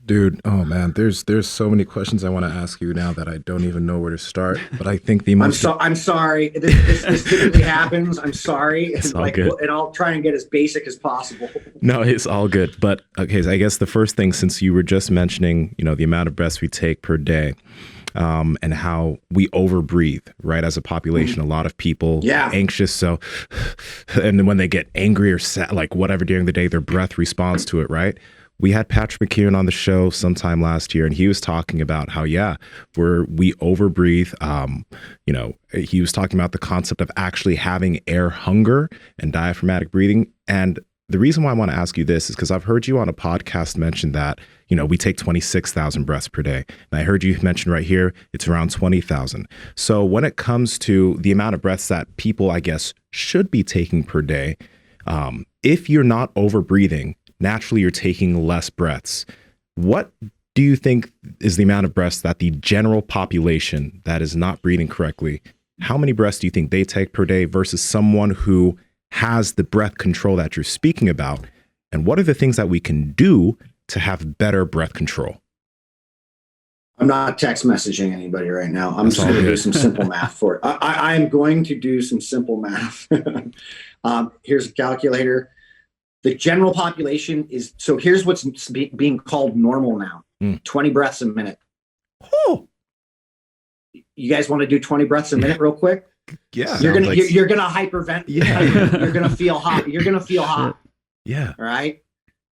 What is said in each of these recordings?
Dude, oh man, there's so many questions I want to ask you now that I don't even know where to start. But I think the most I'm sorry. This typically happens. I'm sorry. it's And all good. and I'll try and get as basic as possible. No, it's all good. But okay, so I guess the first thing, since you were just mentioning, the amount of breaths we take per day, and how we overbreathe, right? As a population, a lot of people Yeah. anxious. So, and then when they get angry or sad, like whatever during the day, their breath responds to it, right? We had Patrick McKeon on the show sometime last year, and he was talking about how, yeah, we overbreathe. He was talking about the concept of actually having air hunger and diaphragmatic breathing. And the reason why I want to ask you this is because I've heard you on a podcast mention that, we take 26,000 breaths per day. And I heard you mention right here, it's around 20,000. So when it comes to the amount of breaths that people, I guess, should be taking per day, if you're not overbreathing, naturally you're taking less breaths. What do you think is the amount of breaths that the general population that is not breathing correctly, how many breaths do you think they take per day versus someone who has the breath control that you're speaking about? And what are the things that we can do to have better breath control? I'm not text messaging anybody right now. I'm That's just all going to do good. some simple math for it. I am going to do some simple math. Here's a calculator. The general population is, so here's what's being called normal now. 20 breaths a minute. Oh, You guys want to do 20 breaths a minute real quick? yeah. You're gonna Sounds like- you're gonna hypervent. Yeah. You're gonna feel hot. You're gonna feel hot. Yeah. All right.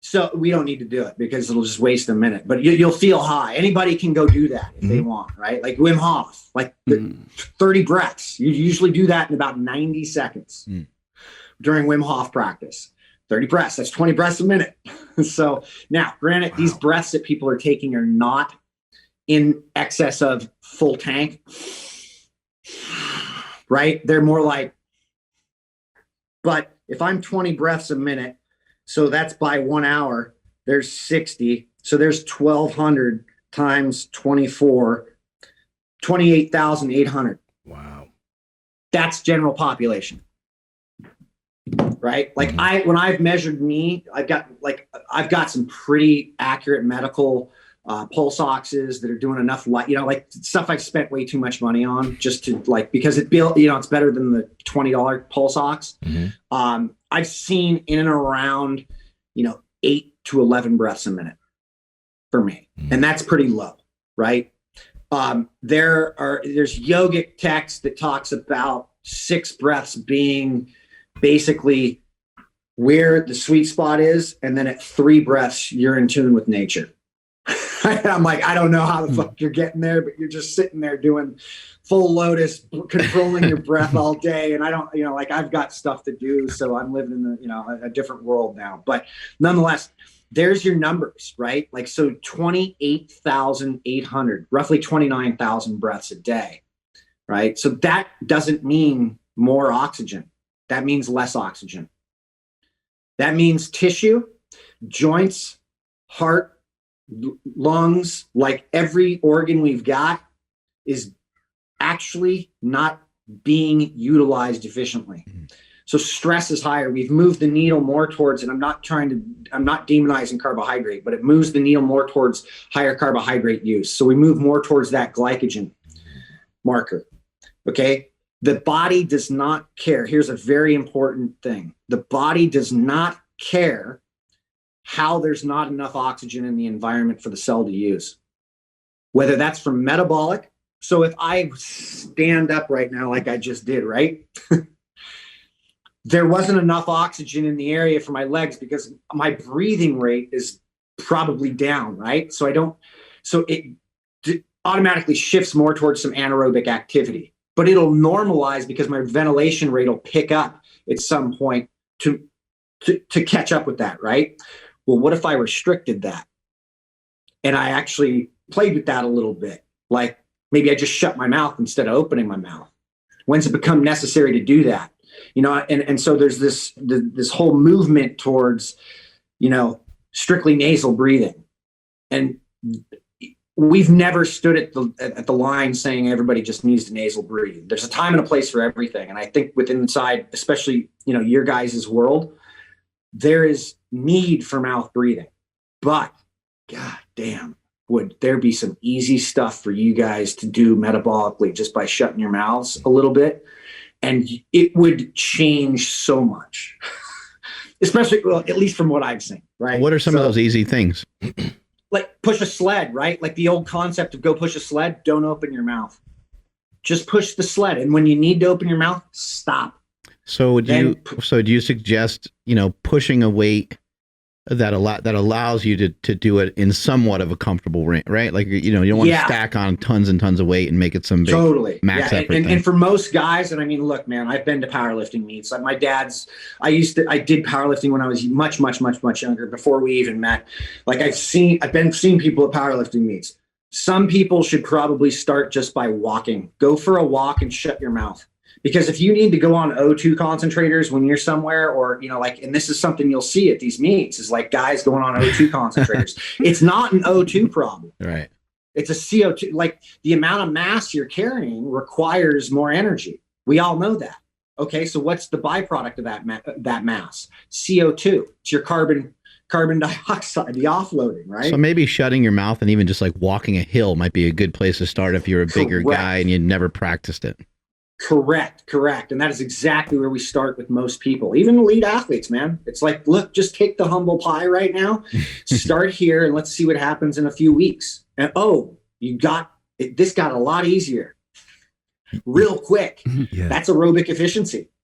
So we don't need to do it because it'll just waste a minute. But you'll feel high. Anybody can go do that if they want, right? Like Wim Hof, like 30 breaths. You usually do that in about 90 seconds during Wim Hof practice. 30 breaths. That's 20 breaths a minute. So now, granted, these breaths that people are taking are not in excess of full tank, right? They're more like, but if I'm 20 breaths a minute, so that's by 1 hour, there's 60. So there's 1,200 times 24, 28,800. Wow. That's general population. Right? Like when I've measured me, I've got some pretty accurate medical pulse oxes that are doing enough like stuff I've spent way too much money on just to because it's better than the $20 pulse ox. I've seen in and around 8 to 11 breaths a minute for me, and that's pretty low, right? There's yogic text that talks about 6 breaths being basically where the sweet spot is, and then at 3 breaths you're in tune with nature. I'm like, I don't know how the fuck you're getting there, but you're just sitting there doing full lotus, controlling your breath all day. And I don't, I've got stuff to do, so I'm living in a different world now. But nonetheless, there's your numbers, right? Like, so 28,800, roughly 29,000 breaths a day, right? So that doesn't mean more oxygen. That means less oxygen. That means tissue, joints, heart, lungs, like every organ we've got is actually not being utilized efficiently. So stress is higher. We've moved the needle more towards, and I'm not demonizing carbohydrate, but it moves the needle more towards higher carbohydrate use. So we move more towards that glycogen marker. Okay. The body does not care. Here's a very important thing. The body does not care how there's not enough oxygen in the environment for the cell to use, whether that's from metabolic. So if I stand up right now, like I just did, right? There wasn't enough oxygen in the area for my legs because my breathing rate is probably down, right? So it automatically shifts more towards some anaerobic activity, but it'll normalize because my ventilation rate will pick up at some point to catch up with that, right? Well, what if I restricted that? And I actually played with that a little bit. Like maybe I just shut my mouth instead of opening my mouth. When's it become necessary to do that? And so there's this whole movement towards, strictly nasal breathing. And we've never stood at the line saying everybody just needs to nasal breathe. There's a time and a place for everything. And I think inside, especially, your guys' world, there is need for mouth breathing, but God damn, would there be some easy stuff for you guys to do metabolically just by shutting your mouths a little bit? And it would change so much, especially, well, at least from what I've seen, right? What are some of those easy things? Like push a sled, right? Like the old concept of go push a sled, don't open your mouth. Just push the sled. And when you need to open your mouth, stop. So do you suggest, pushing a weight that allows you to do it in somewhat of a comfortable range, right? Like, you don't want to stack on tons and tons of weight and make it some big max effort thing. And for most guys, and I mean, look, man, I've been to powerlifting meets. Like I did powerlifting when I was much, much, much, much younger, before we even met. Like I've been seeing people at powerlifting meets. Some people should probably start just by walking. Go for a walk and shut your mouth. Because if you need to go on O2 concentrators when you're somewhere, or, and this is something you'll see at these meets, is like guys going on O2 concentrators. It's not an O2 problem. Right. It's a CO2. Like the amount of mass you're carrying requires more energy. We all know that. Okay. So what's the byproduct of that mass? CO2. It's your carbon dioxide, the offloading, right? So maybe shutting your mouth and even just like walking a hill might be a good place to start if you're a bigger guy and you never practiced it. Correct. And that is exactly where we start with most people, even elite athletes, man. It's like, look, just take the humble pie right now, start here, and let's see what happens in a few weeks. And this got a lot easier real quick. Yeah. That's aerobic efficiency.